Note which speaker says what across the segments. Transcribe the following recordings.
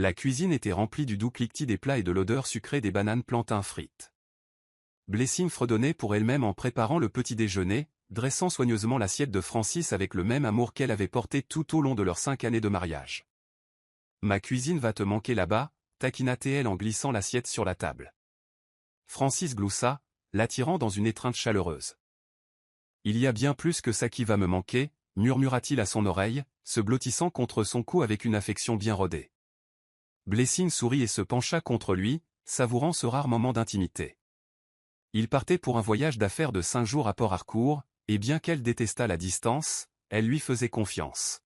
Speaker 1: La cuisine était remplie du doux cliquetis des plats et de l'odeur sucrée des bananes plantains frites. Blessing fredonnait pour elle-même en préparant le petit déjeuner, dressant soigneusement l'assiette de Francis avec le même amour qu'elle avait porté tout au long de leurs 5 années de mariage. « Ma cuisine va te manquer là-bas », taquina-t-elle en glissant l'assiette sur la table. Francis gloussa, l'attirant dans une étreinte chaleureuse. « Il y a bien plus que ça qui va me manquer », murmura-t-il à son oreille, se blottissant contre son cou avec une affection bien rodée. Blessing sourit et se pencha contre lui, savourant ce rare moment d'intimité. Il partait pour un voyage d'affaires de 5 jours à Port-Harcourt, et bien qu'elle détestât la distance, elle lui faisait confiance.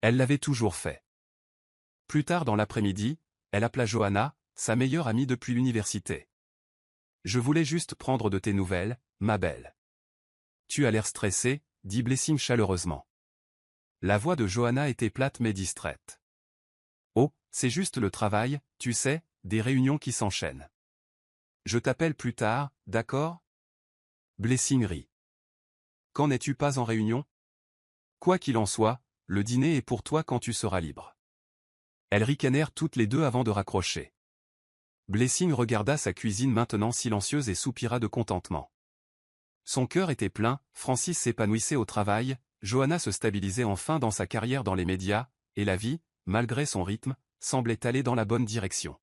Speaker 1: Elle l'avait toujours fait. Plus tard dans l'après-midi, elle appela Johanna, sa meilleure amie depuis l'université. « Je voulais juste prendre de tes nouvelles, ma belle. »« Tu as l'air stressée », dit Blessing chaleureusement. La voix de Johanna était plate mais distraite. « Oh, c'est juste le travail, tu sais, des réunions qui s'enchaînent. Je t'appelle plus tard, d'accord ?» Blessing rit. « Quand n'es-tu pas en réunion ? Quoi qu'il en soit, le dîner est pour toi quand tu seras libre. » Elles ricanèrent toutes les deux avant de raccrocher. Blessing regarda sa cuisine maintenant silencieuse et soupira de contentement. Son cœur était plein, Francis s'épanouissait au travail, Johanna se stabilisait enfin dans sa carrière dans les médias, et la vie, malgré son rythme, semblait aller dans la bonne direction.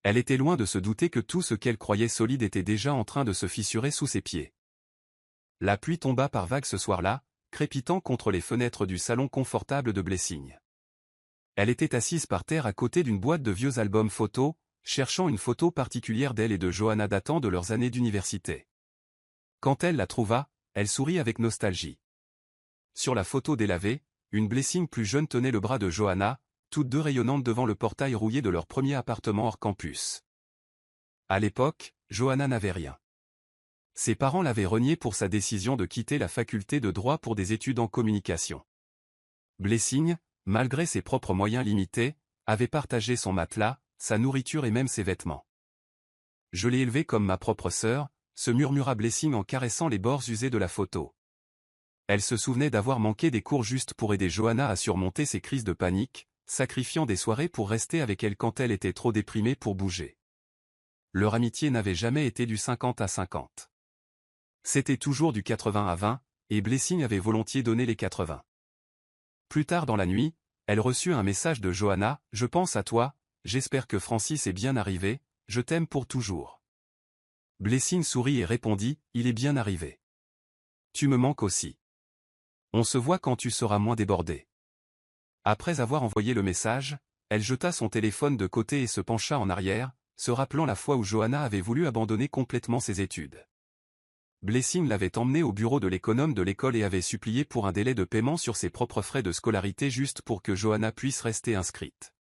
Speaker 1: Elle était loin de se douter que tout ce qu'elle croyait solide était déjà en train de se fissurer sous ses pieds. La pluie tomba par vagues ce soir-là, crépitant contre les fenêtres du salon confortable de Blessing. Elle était assise par terre à côté d'une boîte de vieux albums photos, cherchant une photo particulière d'elle et de Johanna datant de leurs années d'université. Quand elle la trouva, elle sourit avec nostalgie. Sur la photo délavée, une Blessing plus jeune tenait le bras de Johanna, toutes deux rayonnantes devant le portail rouillé de leur premier appartement hors campus. À l'époque, Johanna n'avait rien. Ses parents l'avaient reniée pour sa décision de quitter la faculté de droit pour des études en communication. Blessing, malgré ses propres moyens limités, avait partagé son matelas, sa nourriture et même ses vêtements. « Je l'ai élevée comme ma propre sœur », se murmura Blessing en caressant les bords usés de la photo. Elle se souvenait d'avoir manqué des cours juste pour aider Johanna à surmonter ses crises de panique, sacrifiant des soirées pour rester avec elle quand elle était trop déprimée pour bouger. Leur amitié n'avait jamais été du 50 à 50. C'était toujours du 80 à 20, et Blessing avait volontiers donné les 80. Plus tard dans la nuit, elle reçut un message de Johanna, « Je pense à toi, j'espère que Francis est bien arrivé, je t'aime pour toujours. » Blessing sourit et répondit, « Il est bien arrivé. Tu me manques aussi. On se voit quand tu seras moins débordé. » Après avoir envoyé le message, elle jeta son téléphone de côté et se pencha en arrière, se rappelant la fois où Johanna avait voulu abandonner complètement ses études. Blessing l'avait emmenée au bureau de l'économe de l'école et avait supplié pour un délai de paiement sur ses propres frais de scolarité juste pour que Johanna puisse rester inscrite.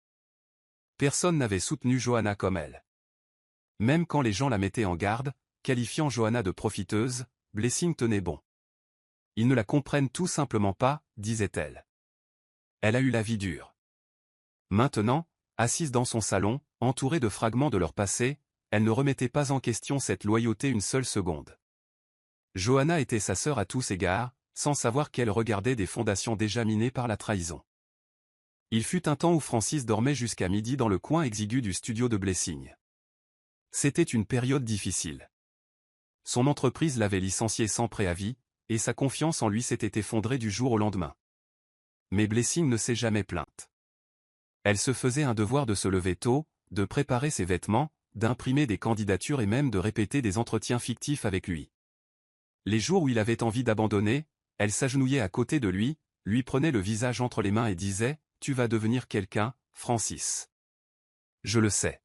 Speaker 1: Personne n'avait soutenu Johanna comme elle. Même quand les gens la mettaient en garde, qualifiant Johanna de profiteuse, Blessing tenait bon. Ils ne la comprennent tout simplement pas, disait-elle. Elle a eu la vie dure. Maintenant, assise dans son salon, entourée de fragments de leur passé, elle ne remettait pas en question cette loyauté une seule seconde. Johanna était sa sœur à tous égards, sans savoir qu'elle regardait des fondations déjà minées par la trahison. Il fut un temps où Francis dormait jusqu'à midi dans le coin exigu du studio de Blessing. C'était une période difficile. Son entreprise l'avait licencié sans préavis, et sa confiance en lui s'était effondrée du jour au lendemain. Mais Blessing ne s'est jamais plainte. Elle se faisait un devoir de se lever tôt, de préparer ses vêtements, d'imprimer des candidatures et même de répéter des entretiens fictifs avec lui. Les jours où il avait envie d'abandonner, elle s'agenouillait à côté de lui, lui prenait le visage entre les mains et disait « Tu vas devenir quelqu'un, Francis. » Je le sais.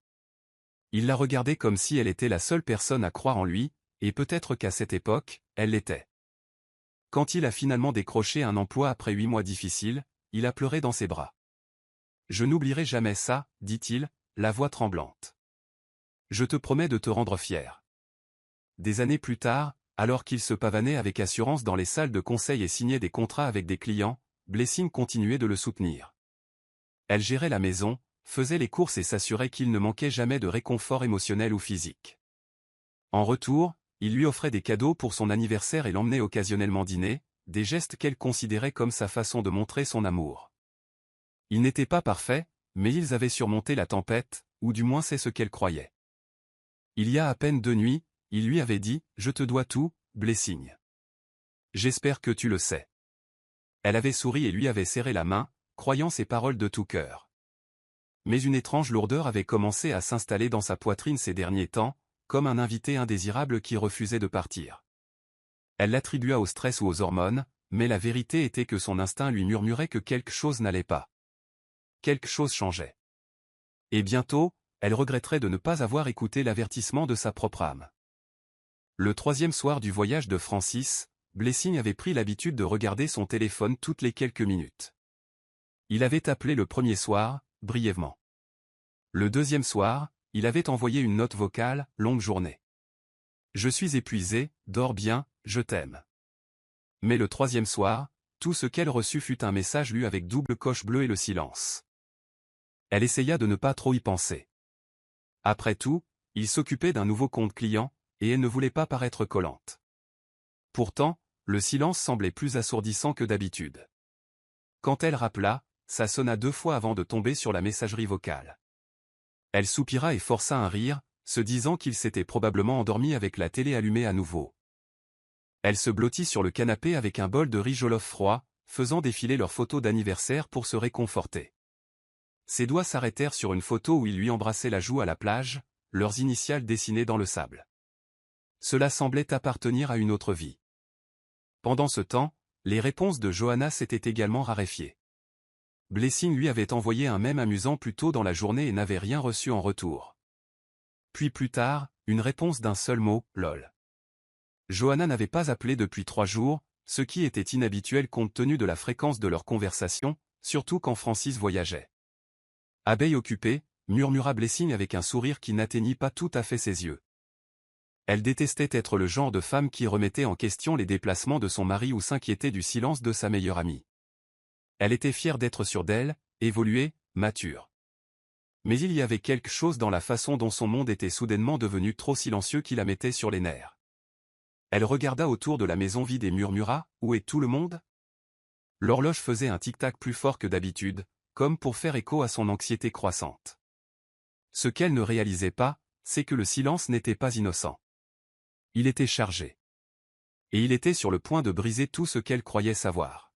Speaker 1: Il la regardait comme si elle était la seule personne à croire en lui, et peut-être qu'à cette époque, elle l'était. Quand il a finalement décroché un emploi après 8 mois difficiles, il a pleuré dans ses bras. « Je n'oublierai jamais ça, dit-il, la voix tremblante. Je te promets de te rendre fier. » Des années plus tard, alors qu'il se pavanait avec assurance dans les salles de conseil et signait des contrats avec des clients, Blessing continuait de le soutenir. Elle gérait la maison, faisait les courses et s'assurait qu'il ne manquait jamais de réconfort émotionnel ou physique. En retour, il lui offrait des cadeaux pour son anniversaire et l'emmenait occasionnellement dîner, des gestes qu'elle considérait comme sa façon de montrer son amour. Il n'était pas parfait, mais ils avaient surmonté la tempête, ou du moins c'est ce qu'elle croyait. Il y a à peine 2 nuits, il lui avait dit « Je te dois tout, Blessing. J'espère que tu le sais. » Elle avait souri et lui avait serré la main, croyant ses paroles de tout cœur. Mais une étrange lourdeur avait commencé à s'installer dans sa poitrine ces derniers temps, comme un invité indésirable qui refusait de partir. Elle l'attribua au stress ou aux hormones, mais la vérité était que son instinct lui murmurait que quelque chose n'allait pas. Quelque chose changeait. Et bientôt, elle regretterait de ne pas avoir écouté l'avertissement de sa propre âme. Le 3e soir du voyage de Francis, Blessing avait pris l'habitude de regarder son téléphone toutes les quelques minutes. Il avait appelé le premier soir, brièvement. Le 2e soir, il avait envoyé une note vocale, longue journée. Je suis épuisé, dors bien, je t'aime. Mais le 3e soir, tout ce qu'elle reçut fut un message lu avec double coche bleue et le silence. Elle essaya de ne pas trop y penser. Après tout, il s'occupait d'un nouveau compte client, et elle ne voulait pas paraître collante. Pourtant, le silence semblait plus assourdissant que d'habitude. Quand elle rappela, ça sonna 2 fois avant de tomber sur la messagerie vocale. Elle soupira et força un rire, se disant qu'il s'était probablement endormi avec la télé allumée à nouveau. Elle se blottit sur le canapé avec un bol de riz jollof froid, faisant défiler leurs photos d'anniversaire pour se réconforter. Ses doigts s'arrêtèrent sur une photo où il lui embrassait la joue à la plage, leurs initiales dessinées dans le sable. Cela semblait appartenir à une autre vie. Pendant ce temps, les réponses de Johanna s'étaient également raréfiées. Blessing lui avait envoyé un mème amusant plus tôt dans la journée et n'avait rien reçu en retour. Puis plus tard, une réponse d'un seul mot, lol. Johanna n'avait pas appelé depuis 3 jours, ce qui était inhabituel compte tenu de la fréquence de leur conversation, surtout quand Francis voyageait. Abeille occupée, murmura Blessing avec un sourire qui n'atteignit pas tout à fait ses yeux. Elle détestait être le genre de femme qui remettait en question les déplacements de son mari ou s'inquiétait du silence de sa meilleure amie. Elle était fière d'être sûre d'elle, évoluée, mature. Mais il y avait quelque chose dans la façon dont son monde était soudainement devenu trop silencieux qui la mettait sur les nerfs. Elle regarda autour de la maison vide et murmura « Où est tout le monde ?» L'horloge faisait un tic-tac plus fort que d'habitude, comme pour faire écho à son anxiété croissante. Ce qu'elle ne réalisait pas, c'est que le silence n'était pas innocent. Il était chargé. Et il était sur le point de briser tout ce qu'elle croyait savoir.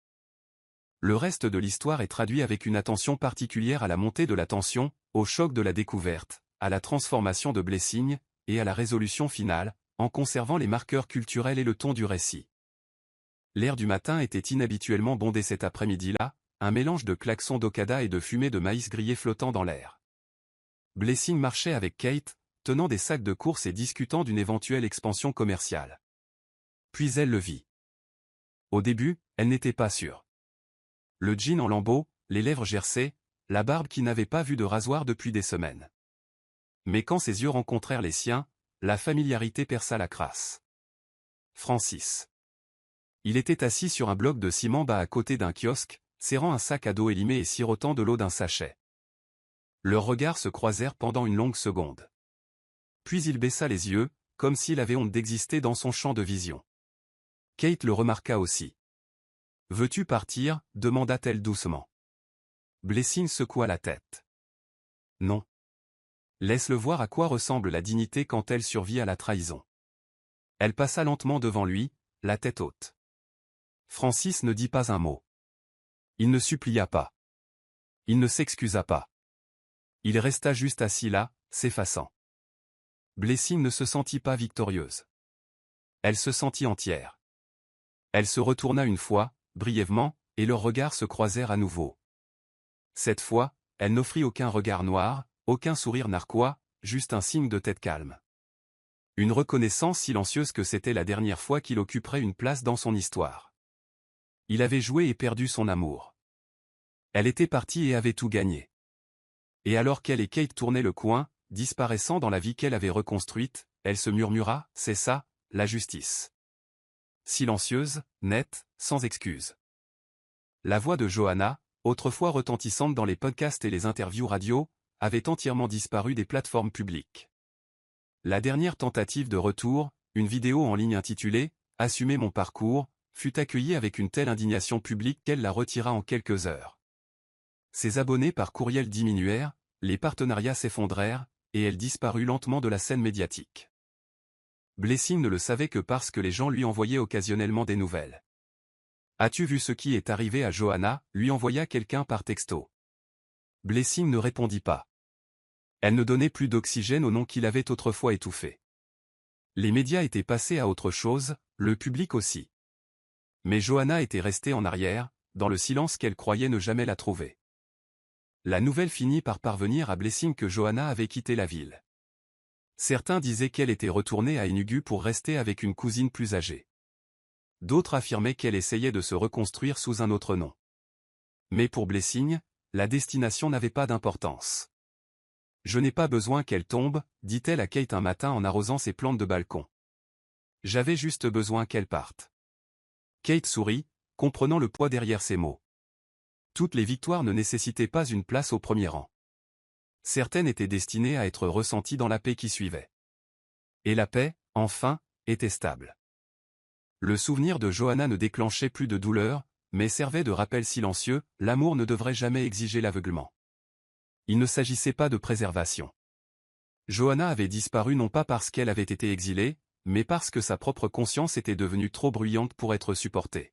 Speaker 1: Le reste de l'histoire est traduit avec une attention particulière à la montée de la tension, au choc de la découverte, à la transformation de Blessing, et à la résolution finale, en conservant les marqueurs culturels et le ton du récit. L'air du matin était inhabituellement bondé cet après-midi-là, un mélange de klaxons d'Okada et de fumée de maïs grillé flottant dans l'air. Blessing marchait avec Kate, tenant des sacs de course et discutant d'une éventuelle expansion commerciale. Puis elle le vit. Au début, elle n'était pas sûre. Le jean en lambeaux, les lèvres gercées, la barbe qui n'avait pas vu de rasoir depuis des semaines. Mais quand ses yeux rencontrèrent les siens, la familiarité perça la crasse. Francis. Il était assis sur un bloc de ciment bas à côté d'un kiosque, serrant un sac à dos élimé et sirotant de l'eau d'un sachet. Leurs regards se croisèrent pendant une longue seconde. Puis il baissa les yeux, comme s'il avait honte d'exister dans son champ de vision. Kate le remarqua aussi. « Veux-tu partir ?» demanda-t-elle doucement. Blessing secoua la tête. « Non. Laisse-le voir à quoi ressemble la dignité quand elle survit à la trahison. » Elle passa lentement devant lui, la tête haute. Francis ne dit pas un mot. Il ne supplia pas. Il ne s'excusa pas. Il resta juste assis là, s'effaçant. Blessing ne se sentit pas victorieuse. Elle se sentit entière. Elle se retourna une fois, brièvement, et leurs regards se croisèrent à nouveau. Cette fois, elle n'offrit aucun regard noir, aucun sourire narquois, juste un signe de tête calme. Une reconnaissance silencieuse que c'était la dernière fois qu'il occuperait une place dans son histoire. Il avait joué et perdu son amour. Elle était partie et avait tout gagné. Et alors qu'elle et Kate tournaient le coin, disparaissant dans la vie qu'elle avait reconstruite, elle se murmura « C'est ça, la justice. » Silencieuse, nette, sans excuse. La voix de Johanna, autrefois retentissante dans les podcasts et les interviews radio, avait entièrement disparu des plateformes publiques. La dernière tentative de retour, une vidéo en ligne intitulée « Assumer mon parcours », fut accueillie avec une telle indignation publique qu'elle la retira en quelques heures. Ses abonnés par courriel diminuèrent, les partenariats s'effondrèrent, et elle disparut lentement de la scène médiatique. Blessing ne le savait que parce que les gens lui envoyaient occasionnellement des nouvelles. « As-tu vu ce qui est arrivé à Johanna ?» lui envoya quelqu'un par texto. Blessing ne répondit pas. Elle ne donnait plus d'oxygène au nom qu'il avait autrefois étouffé. Les médias étaient passés à autre chose, le public aussi. Mais Johanna était restée en arrière, dans le silence qu'elle croyait ne jamais la trouver. La nouvelle finit par parvenir à Blessing que Johanna avait quitté la ville. Certains disaient qu'elle était retournée à Enugu pour rester avec une cousine plus âgée. D'autres affirmaient qu'elle essayait de se reconstruire sous un autre nom. Mais pour Blessing, la destination n'avait pas d'importance. « Je n'ai pas besoin qu'elle tombe », dit-elle à Kate un matin en arrosant ses plantes de balcon. « J'avais juste besoin qu'elle parte. » Kate sourit, comprenant le poids derrière ces mots. Toutes les victoires ne nécessitaient pas une place au premier rang. Certaines étaient destinées à être ressenties dans la paix qui suivait. Et la paix, enfin, était stable. Le souvenir de Johanna ne déclenchait plus de douleur, mais servait de rappel silencieux, l'amour ne devrait jamais exiger l'aveuglement. Il ne s'agissait pas de préservation. Johanna avait disparu non pas parce qu'elle avait été exilée, mais parce que sa propre conscience était devenue trop bruyante pour être supportée.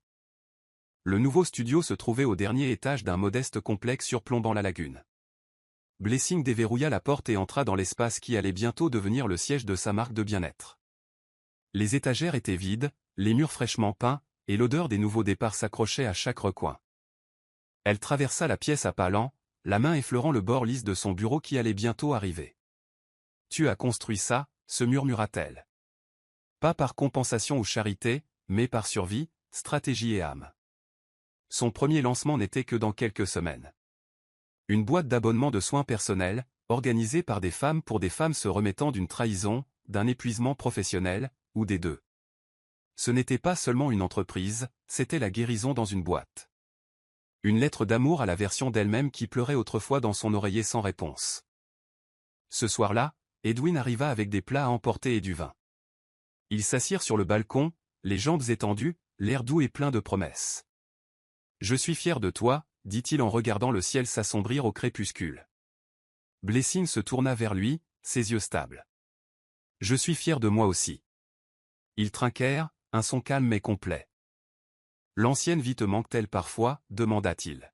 Speaker 1: Le nouveau studio se trouvait au dernier étage d'un modeste complexe surplombant la lagune. Blessing déverrouilla la porte et entra dans l'espace qui allait bientôt devenir le siège de sa marque de bien-être. Les étagères étaient vides, les murs fraîchement peints, et l'odeur des nouveaux départs s'accrochait à chaque recoin. Elle traversa la pièce à pas lents, la main effleurant le bord lisse de son bureau qui allait bientôt arriver. « Tu as construit ça ?» se murmura-t-elle. Pas par compensation ou charité, mais par survie, stratégie et âme. Son premier lancement n'était que dans quelques semaines. Une boîte d'abonnement de soins personnels, organisée par des femmes pour des femmes se remettant d'une trahison, d'un épuisement professionnel, ou des deux. Ce n'était pas seulement une entreprise, c'était la guérison dans une boîte. Une lettre d'amour à la version d'elle-même qui pleurait autrefois dans son oreiller sans réponse. Ce soir-là, Edwin arriva avec des plats à emporter et du vin. Ils s'assirent sur le balcon, les jambes étendues, l'air doux et plein de promesses. « Je suis fier de toi », dit-il en regardant le ciel s'assombrir au crépuscule. Blessing se tourna vers lui, ses yeux stables. « Je suis fier de moi aussi. » Ils trinquèrent, un son calme mais complet. « L'ancienne vie te manque-t-elle parfois ?» demanda-t-il.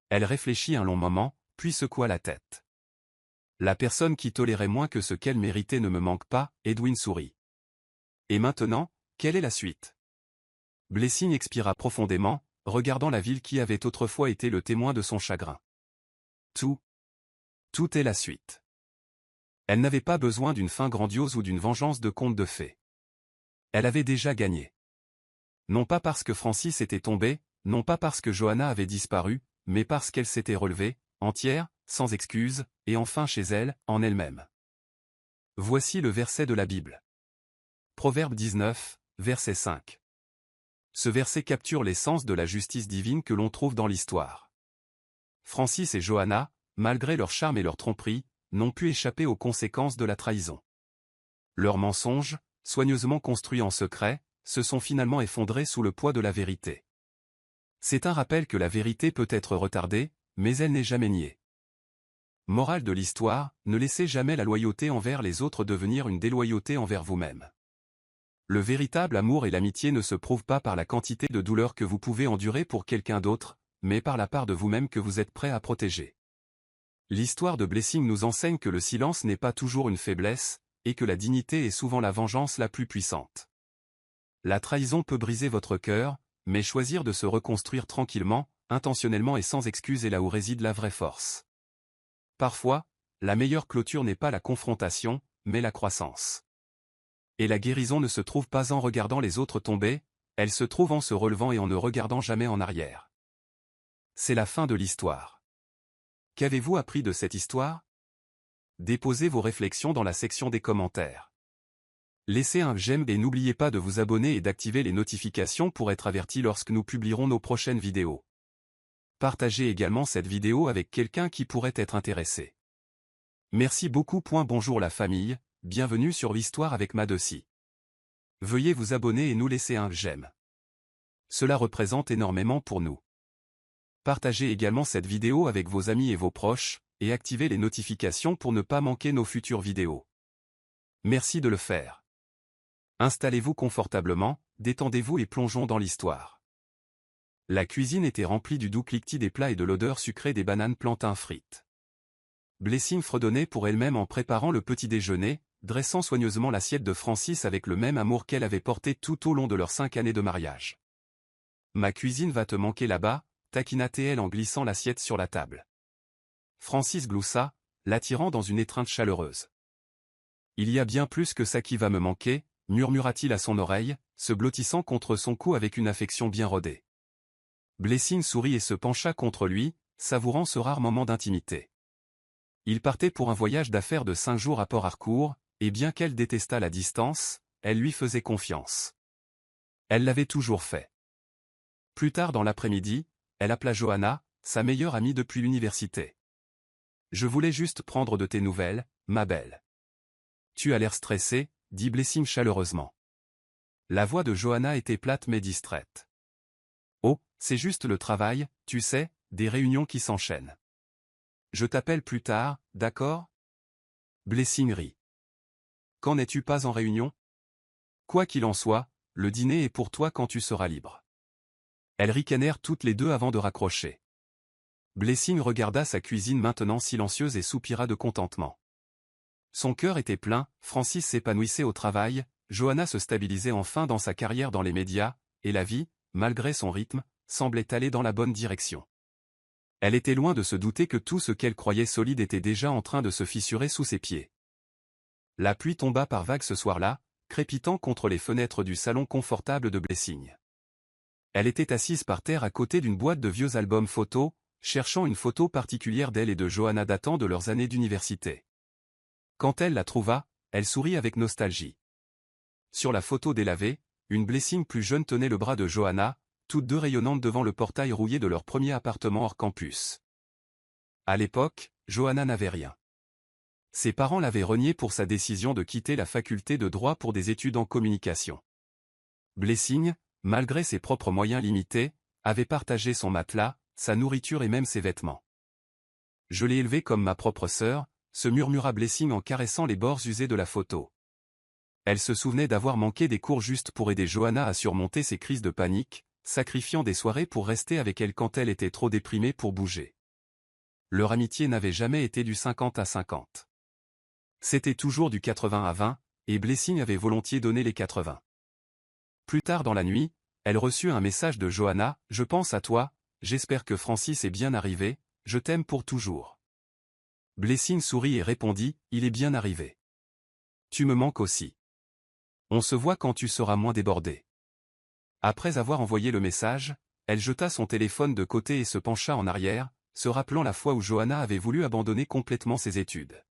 Speaker 1: Elle réfléchit un long moment, puis secoua la tête. « La personne qui tolérait moins que ce qu'elle méritait ne me manque pas, » Edwin sourit. « Et maintenant, quelle est la suite ?» Blessing expira profondément, regardant la ville qui avait autrefois été le témoin de son chagrin. Tout est la suite. Elle n'avait pas besoin d'une fin grandiose ou d'une vengeance de conte de fées. Elle avait déjà gagné. Non pas parce que Francis était tombé, non pas parce que Johanna avait disparu, mais parce qu'elle s'était relevée, entière, sans excuse, et enfin chez elle, en elle-même. Voici le verset de la Bible. Proverbe 19, verset 5. Ce verset capture l'essence de la justice divine que l'on trouve dans l'histoire. Francis et Johanna, malgré leur charme et leur tromperie, n'ont pu échapper aux conséquences de la trahison. Leurs mensonges, soigneusement construits en secret, se sont finalement effondrés sous le poids de la vérité. C'est un rappel que la vérité peut être retardée, mais elle n'est jamais niée. Morale de l'histoire, ne laissez jamais la loyauté envers les autres devenir une déloyauté envers vous-même. Le véritable amour et l'amitié ne se prouvent pas par la quantité de douleur que vous pouvez endurer pour quelqu'un d'autre, mais par la part de vous-même que vous êtes prêt à protéger. L'histoire de Blessing nous enseigne que le silence n'est pas toujours une faiblesse, et que la dignité est souvent la vengeance la plus puissante. La trahison peut briser votre cœur, mais choisir de se reconstruire tranquillement, intentionnellement et sans excuse est là où réside la vraie force. Parfois, la meilleure clôture n'est pas la confrontation, mais la croissance. Et la guérison ne se trouve pas en regardant les autres tomber, elle se trouve en se relevant et en ne regardant jamais en arrière. C'est la fin de l'histoire. Qu'avez-vous appris de cette histoire? Déposez vos réflexions dans la section des commentaires. Laissez un j'aime et n'oubliez pas de vous abonner et d'activer les notifications pour être averti lorsque nous publierons nos prochaines vidéos. Partagez également cette vidéo avec quelqu'un qui pourrait être intéressé. Merci beaucoup. Bonjour la famille, bienvenue sur l'Histoire avec Madeci. Veuillez vous abonner et nous laisser un j'aime. Cela représente énormément pour nous. Partagez également cette vidéo avec vos amis et vos proches, et activez les notifications pour ne pas manquer nos futures vidéos. Merci de le faire. Installez-vous confortablement, détendez-vous et plongeons dans l'histoire. La cuisine était remplie du doux cliquetis des plats et de l'odeur sucrée des bananes plantains frites. Blessing fredonnait pour elle-même en préparant le petit déjeuner, dressant soigneusement l'assiette de Francis avec le même amour qu'elle avait porté tout au long de leurs 5 années de mariage. « Ma cuisine va te manquer là-bas », taquina-t-elle en glissant l'assiette sur la table. Francis gloussa, l'attirant dans une étreinte chaleureuse. « Il y a bien plus que ça qui va me manquer », murmura-t-il à son oreille, se blottissant contre son cou avec une affection bien rodée. Blessing sourit et se pencha contre lui, savourant ce rare moment d'intimité. Il partait pour un voyage d'affaires de 5 jours à Port-Harcourt, et bien qu'elle détestât la distance, elle lui faisait confiance. Elle l'avait toujours fait. Plus tard dans l'après-midi, elle appela Johanna, sa meilleure amie depuis l'université. « Je voulais juste prendre de tes nouvelles, ma belle. »« Tu as l'air stressée », dit Blessing chaleureusement. La voix de Johanna était plate mais distraite. « Oh, c'est juste le travail, tu sais, des réunions qui s'enchaînent. Je t'appelle plus tard, d'accord ?» Blessing rit. « Quand n'es-tu pas en réunion ? Quoi qu'il en soit, le dîner est pour toi quand tu seras libre. » Elles ricanèrent toutes les deux avant de raccrocher. Blessing regarda sa cuisine maintenant silencieuse et soupira de contentement. Son cœur était plein, Francis s'épanouissait au travail, Johanna se stabilisait enfin dans sa carrière dans les médias, et la vie, malgré son rythme, semblait aller dans la bonne direction. Elle était loin de se douter que tout ce qu'elle croyait solide était déjà en train de se fissurer sous ses pieds. La pluie tomba par vagues ce soir-là, crépitant contre les fenêtres du salon confortable de Blessing. Elle était assise par terre à côté d'une boîte de vieux albums photos, cherchant une photo particulière d'elle et de Johanna datant de leurs années d'université. Quand elle la trouva, elle sourit avec nostalgie. Sur la photo délavée, une Blessing plus jeune tenait le bras de Johanna, toutes deux rayonnantes devant le portail rouillé de leur premier appartement hors campus. À l'époque, Johanna n'avait rien. Ses parents l'avaient reniée pour sa décision de quitter la faculté de droit pour des études en communication. Blessing, malgré ses propres moyens limités, avait partagé son matelas, sa nourriture et même ses vêtements. « Je l'ai élevée comme ma propre sœur », se murmura Blessing en caressant les bords usés de la photo. Elle se souvenait d'avoir manqué des cours juste pour aider Johanna à surmonter ses crises de panique, sacrifiant des soirées pour rester avec elle quand elle était trop déprimée pour bouger. Leur amitié n'avait jamais été du 50-50. C'était toujours du 80-20, et Blessing avait volontiers donné les 80. Plus tard dans la nuit, elle reçut un message de Johanna, « Je pense à toi, j'espère que Francis est bien arrivé, je t'aime pour toujours. » Blessing sourit et répondit, « Il est bien arrivé. Tu me manques aussi. On se voit quand tu seras moins débordé. » Après avoir envoyé le message, elle jeta son téléphone de côté et se pencha en arrière, se rappelant la fois où Johanna avait voulu abandonner complètement ses études.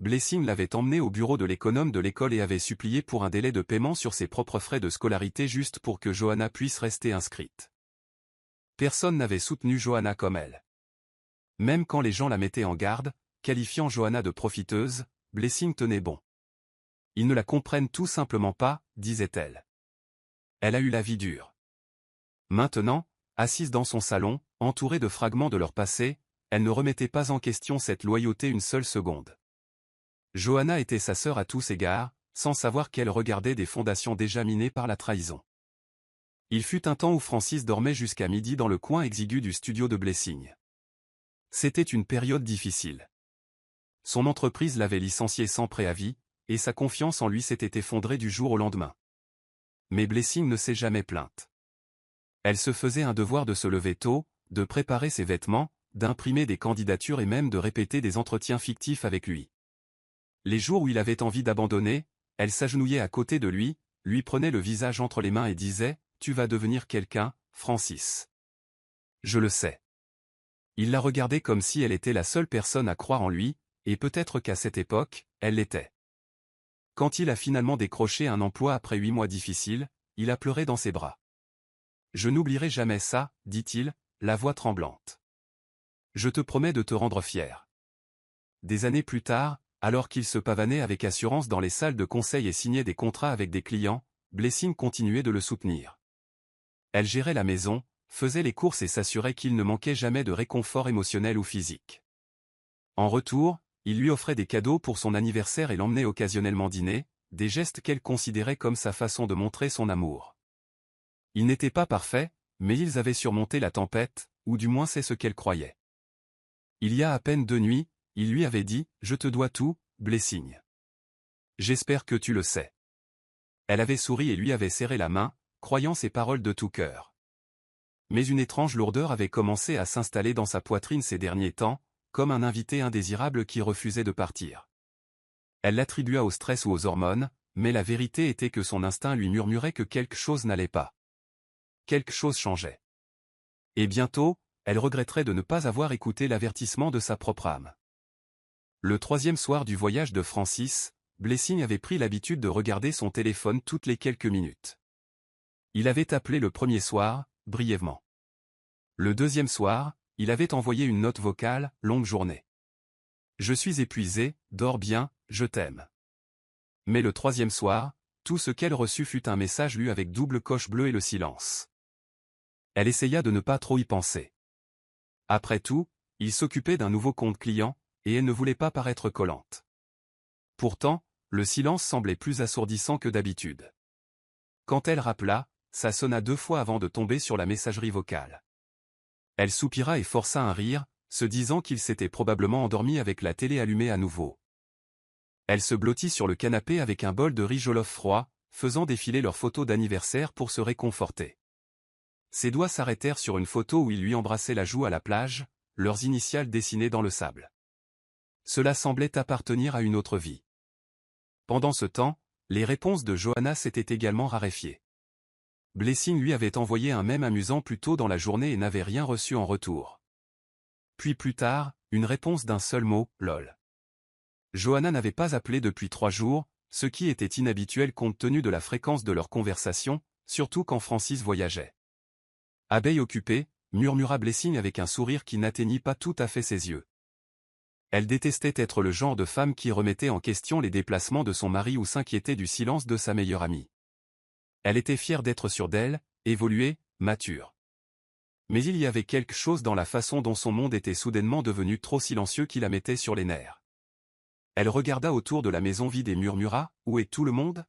Speaker 1: Blessing l'avait emmenée au bureau de l'économe de l'école et avait supplié pour un délai de paiement sur ses propres frais de scolarité juste pour que Johanna puisse rester inscrite. Personne n'avait soutenu Johanna comme elle. Même quand les gens la mettaient en garde, qualifiant Johanna de profiteuse, Blessing tenait bon. Ils ne la comprennent tout simplement pas, disait-elle. Elle a eu la vie dure. Maintenant, assise dans son salon, entourée de fragments de leur passé, elle ne remettait pas en question cette loyauté une seule seconde. Johanna était sa sœur à tous égards, sans savoir qu'elle regardait des fondations déjà minées par la trahison. Il fut un temps où Francis dormait jusqu'à midi dans le coin exigu du studio de Blessing. C'était une période difficile. Son entreprise l'avait licencié sans préavis, et sa confiance en lui s'était effondrée du jour au lendemain. Mais Blessing ne s'est jamais plainte. Elle se faisait un devoir de se lever tôt, de préparer ses vêtements, d'imprimer des candidatures et même de répéter des entretiens fictifs avec lui. Les jours où il avait envie d'abandonner, elle s'agenouillait à côté de lui, lui prenait le visage entre les mains et disait « Tu vas devenir quelqu'un, Francis. » Je le sais. Il la regardait comme si elle était la seule personne à croire en lui, et peut-être qu'à cette époque, elle l'était. Quand il a finalement décroché un emploi après 8 mois difficiles, il a pleuré dans ses bras. « Je n'oublierai jamais ça, dit-il, la voix tremblante. Je te promets de te rendre fier. » Des années plus tard, alors qu'il se pavanait avec assurance dans les salles de conseil et signait des contrats avec des clients, Blessing continuait de le soutenir. Elle gérait la maison, faisait les courses et s'assurait qu'il ne manquait jamais de réconfort émotionnel ou physique. En retour, il lui offrait des cadeaux pour son anniversaire et l'emmenait occasionnellement dîner, des gestes qu'elle considérait comme sa façon de montrer son amour. Ils n'étaient pas parfaits, mais ils avaient surmonté la tempête, ou du moins c'est ce qu'elle croyait. Il y a à peine 2 nuits, il lui avait dit « Je te dois tout, Blessing. J'espère que tu le sais. » Elle avait souri et lui avait serré la main, croyant ses paroles de tout cœur. Mais une étrange lourdeur avait commencé à s'installer dans sa poitrine ces derniers temps, comme un invité indésirable qui refusait de partir. Elle l'attribua au stress ou aux hormones, mais la vérité était que son instinct lui murmurait que quelque chose n'allait pas. Quelque chose changeait. Et bientôt, elle regretterait de ne pas avoir écouté l'avertissement de sa propre âme. Le 3e soir du voyage de Francis, Blessing avait pris l'habitude de regarder son téléphone toutes les quelques minutes. Il avait appelé le premier soir, brièvement. Le 2e soir, il avait envoyé une note vocale, longue journée. Je suis épuisé, dors bien, je t'aime. Mais le 3e soir, tout ce qu'elle reçut fut un message lu avec double coche bleue et le silence. Elle essaya de ne pas trop y penser. Après tout, il s'occupait d'un nouveau compte client, et elle ne voulait pas paraître collante. Pourtant, le silence semblait plus assourdissant que d'habitude. Quand elle rappela, ça sonna 2 fois avant de tomber sur la messagerie vocale. Elle soupira et força un rire, se disant qu'il s'était probablement endormi avec la télé allumée à nouveau. Elle se blottit sur le canapé avec un bol de riz jollof froid, faisant défiler leurs photos d'anniversaire pour se réconforter. Ses doigts s'arrêtèrent sur une photo où il lui embrassait la joue à la plage, leurs initiales dessinées dans le sable. Cela semblait appartenir à une autre vie. Pendant ce temps, les réponses de Johanna s'étaient également raréfiées. Blessing lui avait envoyé un mème amusant plus tôt dans la journée et n'avait rien reçu en retour. Puis plus tard, une réponse d'un seul mot, lol. Johanna n'avait pas appelé depuis 3 jours, ce qui était inhabituel compte tenu de la fréquence de leurs conversations, surtout quand Francis voyageait. Abeille occupée, murmura Blessing avec un sourire qui n'atteignit pas tout à fait ses yeux. Elle détestait être le genre de femme qui remettait en question les déplacements de son mari ou s'inquiétait du silence de sa meilleure amie. Elle était fière d'être sûre d'elle, évoluée, mature. Mais il y avait quelque chose dans la façon dont son monde était soudainement devenu trop silencieux qui la mettait sur les nerfs. Elle regarda autour de la maison vide et murmura « Où est tout le monde ?»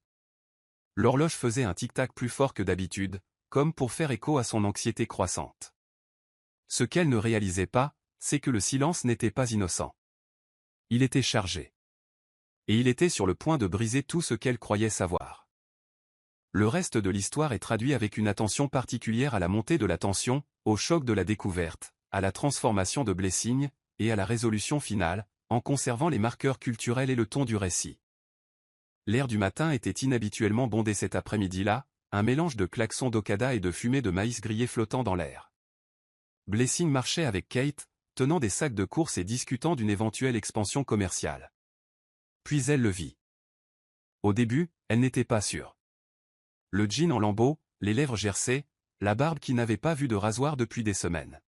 Speaker 1: L'horloge faisait un tic-tac plus fort que d'habitude, comme pour faire écho à son anxiété croissante. Ce qu'elle ne réalisait pas, c'est que le silence n'était pas innocent. Il était chargé. Et il était sur le point de briser tout ce qu'elle croyait savoir. Le reste de l'histoire est traduit avec une attention particulière à la montée de la tension, au choc de la découverte, à la transformation de Blessing, et à la résolution finale, en conservant les marqueurs culturels et le ton du récit. L'air du matin était inhabituellement bondé cet après-midi-là, un mélange de klaxons d'Okada et de fumée de maïs grillé flottant dans l'air. Blessing marchait avec Kate, tenant des sacs de course et discutant d'une éventuelle expansion commerciale. Puis elle le vit. Au début, elle n'était pas sûre. Le jean en lambeaux, les lèvres gercées, la barbe qui n'avait pas vu de rasoir depuis des semaines.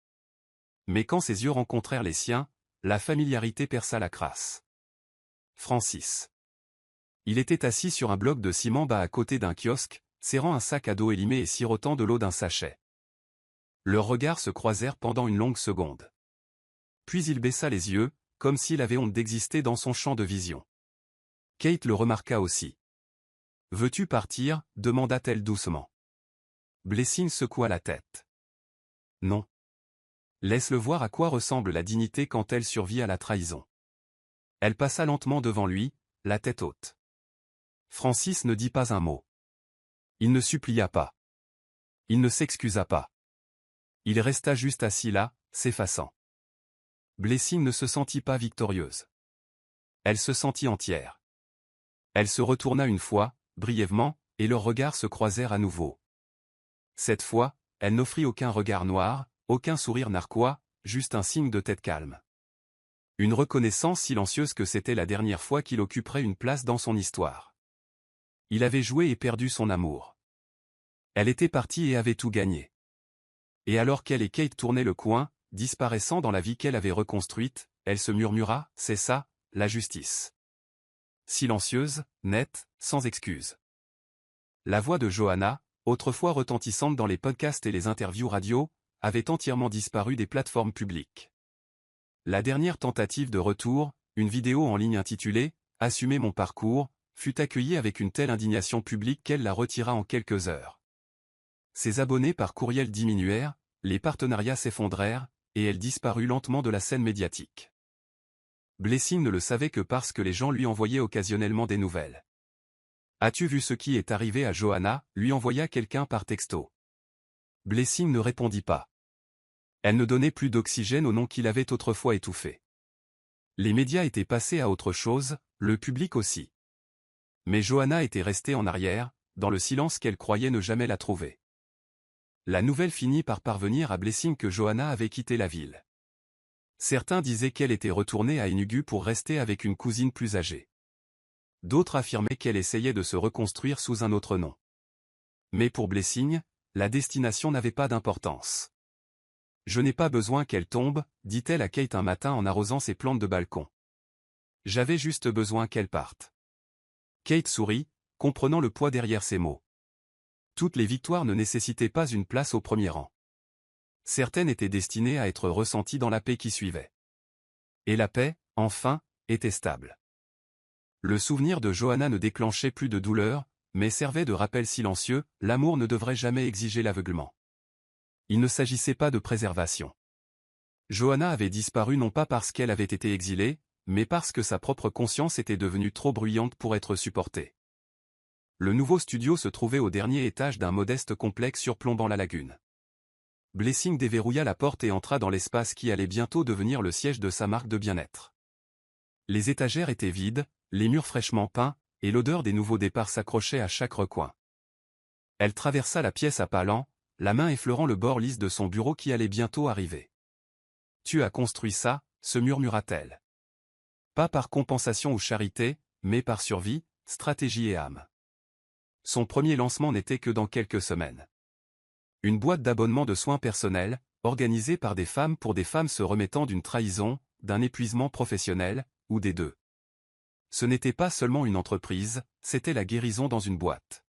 Speaker 1: Mais quand ses yeux rencontrèrent les siens, la familiarité perça la crasse. Francis. Il était assis sur un bloc de ciment bas à côté d'un kiosque, serrant un sac à dos élimé et sirotant de l'eau d'un sachet. Leurs regards se croisèrent pendant une longue seconde. Puis il baissa les yeux, comme s'il avait honte d'exister dans son champ de vision. Kate le remarqua aussi. « Veux-tu partir ?» demanda-t-elle doucement. Blessing secoua la tête. « Non. Laisse-le voir à quoi ressemble la dignité quand elle survit à la trahison. » Elle passa lentement devant lui, la tête haute. Francis ne dit pas un mot. Il ne supplia pas. Il ne s'excusa pas. Il resta juste assis là, s'effaçant. Blessing ne se sentit pas victorieuse. Elle se sentit entière. Elle se retourna une fois, brièvement, et leurs regards se croisèrent à nouveau. Cette fois, elle n'offrit aucun regard noir, aucun sourire narquois, juste un signe de tête calme. Une reconnaissance silencieuse que c'était la dernière fois qu'il occuperait une place dans son histoire. Il avait joué et perdu son amour. Elle était partie et avait tout gagné. Et alors qu'elle et Kate tournaient le coin, disparaissant dans la vie qu'elle avait reconstruite, elle se murmura « C'est ça, la justice. » Silencieuse, nette, sans excuse. La voix de Johanna, autrefois retentissante dans les podcasts et les interviews radio, avait entièrement disparu des plateformes publiques. La dernière tentative de retour, une vidéo en ligne intitulée « Assumer mon parcours », fut accueillie avec une telle indignation publique qu'elle la retira en quelques heures. Ses abonnés par courriel diminuèrent, les partenariats s'effondrèrent, et elle disparut lentement de la scène médiatique. Blessing ne le savait que parce que les gens lui envoyaient occasionnellement des nouvelles. « As-tu vu ce qui est arrivé à Johanna ?» lui envoya quelqu'un par texto. Blessing ne répondit pas. Elle ne donnait plus d'oxygène au nom qu'il avait autrefois étouffé. Les médias étaient passés à autre chose, le public aussi. Mais Johanna était restée en arrière, dans le silence qu'elle croyait ne jamais la trouver. La nouvelle finit par parvenir à Blessing que Johanna avait quitté la ville. Certains disaient qu'elle était retournée à Enugu pour rester avec une cousine plus âgée. D'autres affirmaient qu'elle essayait de se reconstruire sous un autre nom. Mais pour Blessing, la destination n'avait pas d'importance. « Je n'ai pas besoin qu'elle tombe », dit-elle à Kate un matin en arrosant ses plantes de balcon. « J'avais juste besoin qu'elle parte. » Kate sourit, comprenant le poids derrière ces mots. Toutes les victoires ne nécessitaient pas une place au premier rang. Certaines étaient destinées à être ressenties dans la paix qui suivait. Et la paix, enfin, était stable. Le souvenir de Johanna ne déclenchait plus de douleur, mais servait de rappel silencieux, l'amour ne devrait jamais exiger l'aveuglement. Il ne s'agissait pas de préservation. Johanna avait disparu non pas parce qu'elle avait été exilée, mais parce que sa propre conscience était devenue trop bruyante pour être supportée. Le nouveau studio se trouvait au dernier étage d'un modeste complexe surplombant la lagune. Blessing déverrouilla la porte et entra dans l'espace qui allait bientôt devenir le siège de sa marque de bien-être. Les étagères étaient vides, les murs fraîchement peints, et l'odeur des nouveaux départs s'accrochait à chaque recoin. Elle traversa la pièce à pas lents, la main effleurant le bord lisse de son bureau qui allait bientôt arriver. « Tu as construit ça ?» se murmura-t-elle. Pas par compensation ou charité, mais par survie, stratégie et âme. Son premier lancement n'était que dans quelques semaines. Une boîte d'abonnement de soins personnels, organisée par des femmes pour des femmes se remettant d'une trahison, d'un épuisement professionnel, ou des deux. Ce n'était pas seulement une entreprise, c'était la guérison dans une boîte.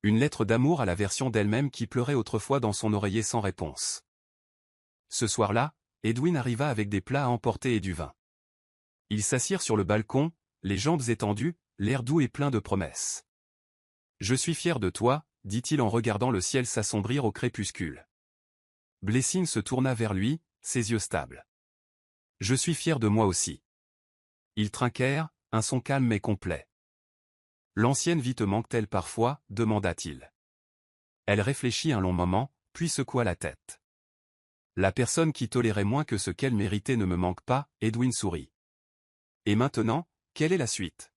Speaker 1: Une lettre d'amour à la version d'elle-même qui pleurait autrefois dans son oreiller sans réponse. Ce soir-là, Edwin arriva avec des plats à emporter et du vin. Ils s'assirent sur le balcon, les jambes étendues, l'air doux et plein de promesses. « Je suis fier de toi », dit-il en regardant le ciel s'assombrir au crépuscule. Blessing se tourna vers lui, ses yeux stables. « Je suis fier de moi aussi. » Ils trinquèrent, un son calme mais complet. « L'ancienne vie te manque-t-elle parfois ?» demanda-t-il. Elle réfléchit un long moment, puis secoua la tête. « La personne qui tolérait moins que ce qu'elle méritait ne me manque pas », Edwin sourit. « Et maintenant, quelle est la suite ?»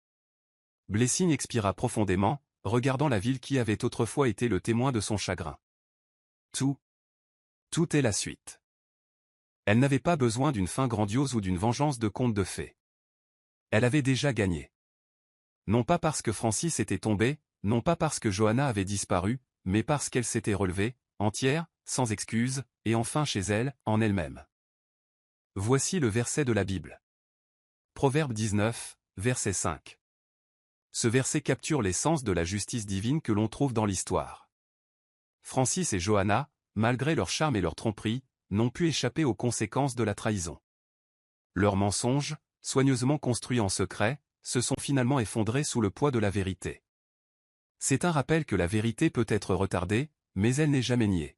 Speaker 1: Blessing expira profondément, regardant la ville qui avait autrefois été le témoin de son chagrin. Tout est la suite. Elle n'avait pas besoin d'une fin grandiose ou d'une vengeance de conte de fées. Elle avait déjà gagné. Non pas parce que Francis était tombé, non pas parce que Johanna avait disparu, mais parce qu'elle s'était relevée, entière, sans excuse, et enfin chez elle, en elle-même. Voici le verset de la Bible. Proverbe 19, verset 5. Ce verset capture l'essence de la justice divine que l'on trouve dans l'histoire. Francis et Johanna, malgré leur charme et leur tromperie, n'ont pu échapper aux conséquences de la trahison. Leurs mensonges, soigneusement construits en secret, se sont finalement effondrés sous le poids de la vérité. C'est un rappel que la vérité peut être retardée, mais elle n'est jamais niée.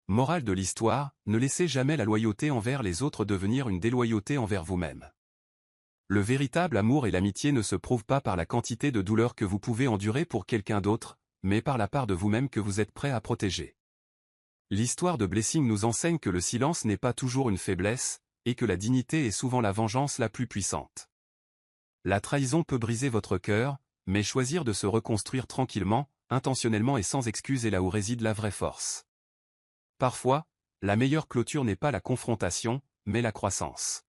Speaker 1: Morale de l'histoire, ne laissez jamais la loyauté envers les autres devenir une déloyauté envers vous-même. Le véritable amour et l'amitié ne se prouvent pas par la quantité de douleur que vous pouvez endurer pour quelqu'un d'autre, mais par la part de vous-même que vous êtes prêt à protéger. L'histoire de Blessing nous enseigne que le silence n'est pas toujours une faiblesse, et que la dignité est souvent la vengeance la plus puissante. La trahison peut briser votre cœur, mais choisir de se reconstruire tranquillement, intentionnellement et sans excuse est là où réside la vraie force. Parfois, la meilleure clôture n'est pas la confrontation, mais la croissance.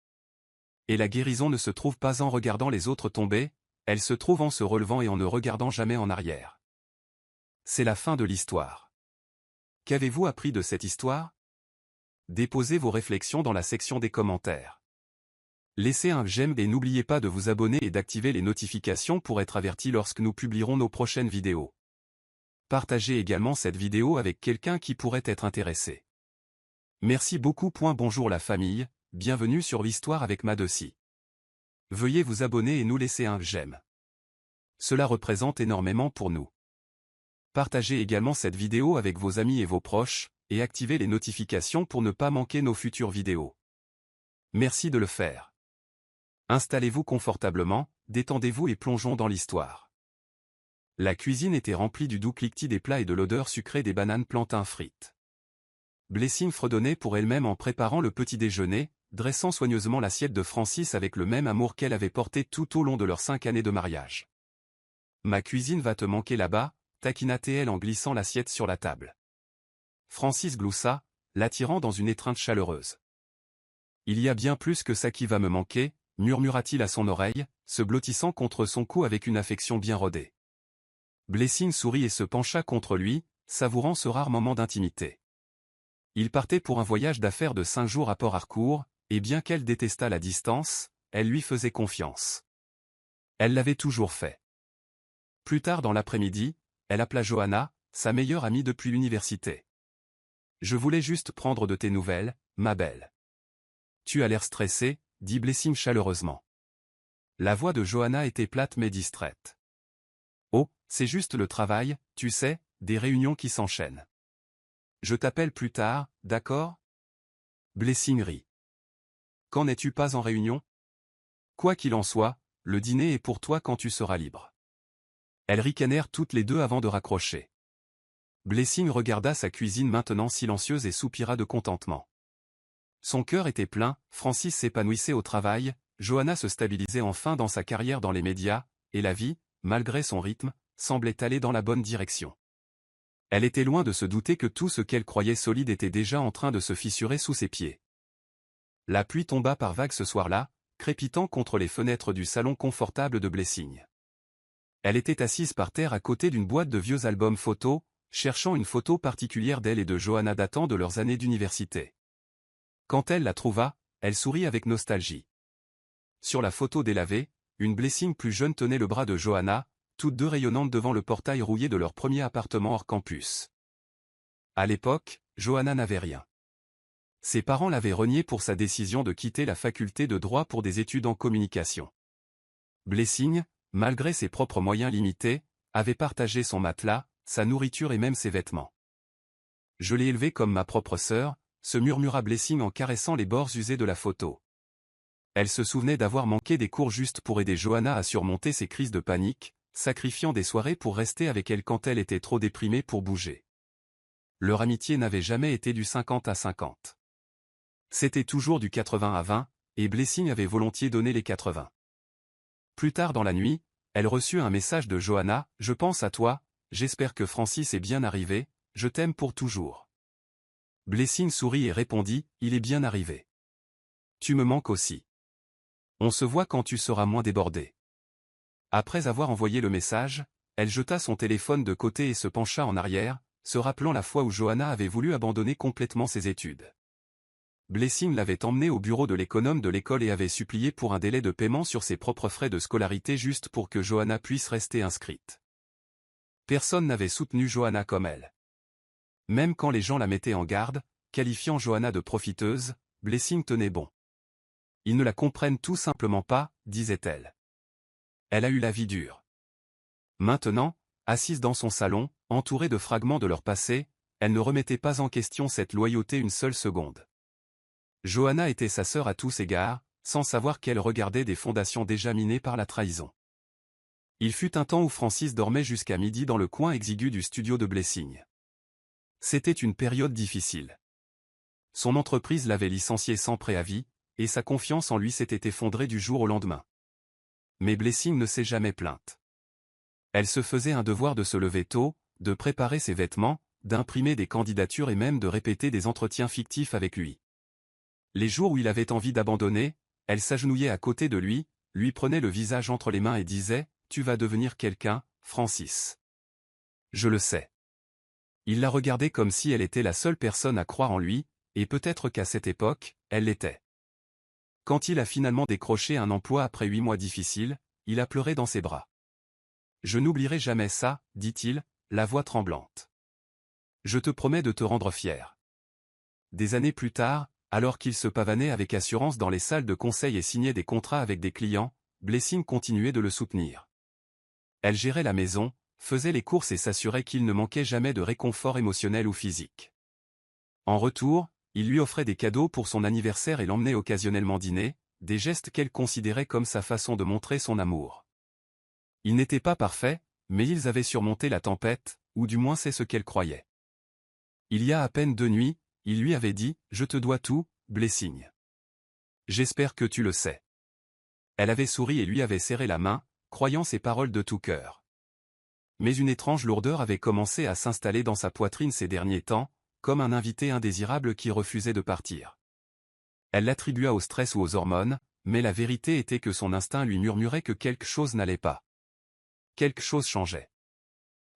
Speaker 1: Et la guérison ne se trouve pas en regardant les autres tomber, elle se trouve en se relevant et en ne regardant jamais en arrière. C'est la fin de l'histoire. Qu'avez-vous appris de cette histoire? Déposez vos réflexions dans la section des commentaires. Laissez un j'aime et n'oubliez pas de vous abonner et d'activer les notifications pour être averti lorsque nous publierons nos prochaines vidéos. Partagez également cette vidéo avec quelqu'un qui pourrait être intéressé. Merci beaucoup. Bonjour la famille, bienvenue sur l'histoire avec Madeci. Veuillez vous abonner et nous laisser un j'aime. Cela représente énormément pour nous. Partagez également cette vidéo avec vos amis et vos proches, et activez les notifications pour ne pas manquer nos futures vidéos. Merci de le faire. Installez-vous confortablement, détendez-vous et plongeons dans l'histoire. La cuisine était remplie du doux cliquetis des plats et de l'odeur sucrée des bananes plantains frites. Blessing fredonnait pour elle-même en préparant le petit déjeuner, dressant soigneusement l'assiette de Francis avec le même amour qu'elle avait porté tout au long de leurs 5 années de mariage. « Ma cuisine va te manquer là-bas », taquina-t-elle en glissant l'assiette sur la table. Francis gloussa, l'attirant dans une étreinte chaleureuse. « Il y a bien plus que ça qui va me manquer », murmura-t-il à son oreille, se blottissant contre son cou avec une affection bien rodée. Blessing sourit et se pencha contre lui, savourant ce rare moment d'intimité. Il partait pour un voyage d'affaires de 5 jours à Port-Harcourt, et bien qu'elle détestât la distance, elle lui faisait confiance. Elle l'avait toujours fait. Plus tard dans l'après-midi, elle appela Johanna, sa meilleure amie depuis l'université. « Je voulais juste prendre de tes nouvelles, ma belle. »« Tu as l'air stressée, » dit Blessing chaleureusement. La voix de Johanna était plate mais distraite. « Oh, c'est juste le travail, tu sais, des réunions qui s'enchaînent. Je t'appelle plus tard, d'accord ?» Blessing rit. « Quand n'es-tu pas en réunion ? Quoi qu'il en soit, le dîner est pour toi quand tu seras libre. » Elles ricanèrent toutes les deux avant de raccrocher. Blessing regarda sa cuisine maintenant silencieuse et soupira de contentement. Son cœur était plein, Francis s'épanouissait au travail, Johanna se stabilisait enfin dans sa carrière dans les médias, et la vie, malgré son rythme, semblait aller dans la bonne direction. Elle était loin de se douter que tout ce qu'elle croyait solide était déjà en train de se fissurer sous ses pieds. La pluie tomba par vagues ce soir-là, crépitant contre les fenêtres du salon confortable de Blessing. Elle était assise par terre à côté d'une boîte de vieux albums photos, cherchant une photo particulière d'elle et de Johanna datant de leurs années d'université. Quand elle la trouva, elle sourit avec nostalgie. Sur la photo délavée, une Blessing plus jeune tenait le bras de Johanna, toutes deux rayonnantes devant le portail rouillé de leur premier appartement hors campus. À l'époque, Johanna n'avait rien. Ses parents l'avaient reniée pour sa décision de quitter la faculté de droit pour des études en communication. Blessing, malgré ses propres moyens limités, avait partagé son matelas, sa nourriture et même ses vêtements. « Je l'ai élevée comme ma propre sœur », se murmura Blessing en caressant les bords usés de la photo. Elle se souvenait d'avoir manqué des cours juste pour aider Johanna à surmonter ses crises de panique, sacrifiant des soirées pour rester avec elle quand elle était trop déprimée pour bouger. Leur amitié n'avait jamais été du 50-50. C'était toujours du 80-20, et Blessing avait volontiers donné les 80. Plus tard dans la nuit, elle reçut un message de Johanna, « Je pense à toi, j'espère que Francis est bien arrivé, je t'aime pour toujours. » Blessing sourit et répondit, « Il est bien arrivé. Tu me manques aussi. On se voit quand tu seras moins débordé. » Après avoir envoyé le message, elle jeta son téléphone de côté et se pencha en arrière, se rappelant la fois où Johanna avait voulu abandonner complètement ses études. Blessing l'avait emmenée au bureau de l'économe de l'école et avait supplié pour un délai de paiement sur ses propres frais de scolarité juste pour que Johanna puisse rester inscrite. Personne n'avait soutenu Johanna comme elle. Même quand les gens la mettaient en garde, qualifiant Johanna de profiteuse, Blessing tenait bon. Ils ne la comprennent tout simplement pas, disait-elle. Elle a eu la vie dure. Maintenant, assise dans son salon, entourée de fragments de leur passé, elle ne remettait pas en question cette loyauté une seule seconde. Johanna était sa sœur à tous égards, sans savoir qu'elle regardait des fondations déjà minées par la trahison. Il fut un temps où Francis dormait jusqu'à midi dans le coin exigu du studio de Blessing. C'était une période difficile. Son entreprise l'avait licencié sans préavis, et sa confiance en lui s'était effondrée du jour au lendemain. Mais Blessing ne s'est jamais plainte. Elle se faisait un devoir de se lever tôt, de préparer ses vêtements, d'imprimer des candidatures et même de répéter des entretiens fictifs avec lui. Les jours où il avait envie d'abandonner, elle s'agenouillait à côté de lui, lui prenait le visage entre les mains et disait « Tu vas devenir quelqu'un, Francis. » Je le sais. Il la regardait comme si elle était la seule personne à croire en lui, et peut-être qu'à cette époque, elle l'était. Quand il a finalement décroché un emploi après 8 mois difficiles, il a pleuré dans ses bras. « Je n'oublierai jamais ça, dit-il, la voix tremblante. Je te promets de te rendre fier. des années plus tard, alors qu'il se pavanait avec assurance dans les salles de conseil et signait des contrats avec des clients, Blessing continuait de le soutenir. Elle gérait la maison, faisait les courses et s'assurait qu'il ne manquait jamais de réconfort émotionnel ou physique. En retour, il lui offrait des cadeaux pour son anniversaire et l'emmenait occasionnellement dîner, des gestes qu'elle considérait comme sa façon de montrer son amour. Ils n'étaient pas parfaits, mais ils avaient surmonté la tempête, ou du moins c'est ce qu'elle croyait. Il y a à peine 2 nuits, il lui avait dit « Je te dois tout, Blessing. J'espère que tu le sais. » Elle avait souri et lui avait serré la main, croyant ses paroles de tout cœur. Mais une étrange lourdeur avait commencé à s'installer dans sa poitrine ces derniers temps, comme un invité indésirable qui refusait de partir. Elle l'attribua au stress ou aux hormones, mais la vérité était que son instinct lui murmurait que quelque chose n'allait pas. Quelque chose changeait.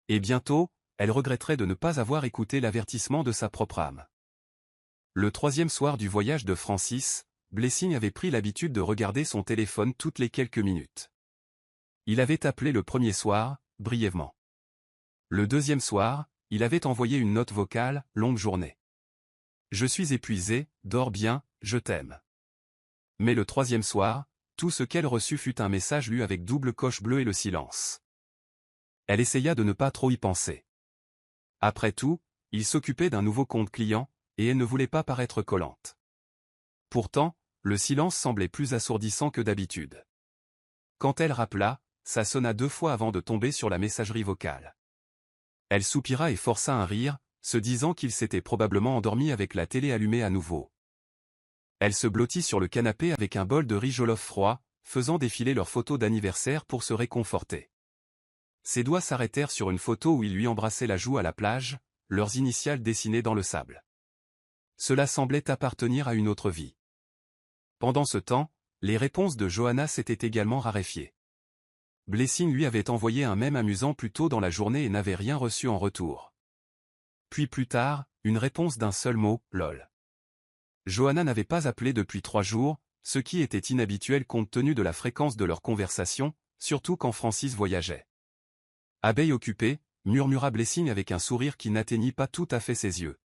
Speaker 1: Et bientôt, elle regretterait de ne pas avoir écouté l'avertissement de sa propre âme. Le 3e soir du voyage de Francis, Blessing avait pris l'habitude de regarder son téléphone toutes les quelques minutes. Il avait appelé le premier soir, brièvement. Le 2e soir, il avait envoyé une note vocale, « Longue journée. Je suis épuisé, dors bien, je t'aime. » Mais le 3e soir, tout ce qu'elle reçut fut un message lu avec double coche bleue et le silence. Elle essaya de ne pas trop y penser. Après tout, il s'occupait d'un nouveau compte client, et elle ne voulait pas paraître collante. Pourtant, le silence semblait plus assourdissant que d'habitude. Quand elle rappela, ça sonna 2 fois avant de tomber sur la messagerie vocale. Elle soupira et força un rire, se disant qu'il s'était probablement endormi avec la télé allumée à nouveau. Elle se blottit sur le canapé avec un bol de riz jollof froid, faisant défiler leurs photos d'anniversaire pour se réconforter. Ses doigts s'arrêtèrent sur une photo où il lui embrassait la joue à la plage, leurs initiales dessinées dans le sable. Cela semblait appartenir à une autre vie. Pendant ce temps, les réponses de Johanna s'étaient également raréfiées. Blessing lui avait envoyé un mème amusant plus tôt dans la journée et n'avait rien reçu en retour. Puis plus tard, une réponse d'un seul mot, lol. Johanna n'avait pas appelé depuis 3 jours, ce qui était inhabituel compte tenu de la fréquence de leurs conversations, surtout quand Francis voyageait. Abeille occupée, murmura Blessing avec un sourire qui n'atteignit pas tout à fait ses yeux.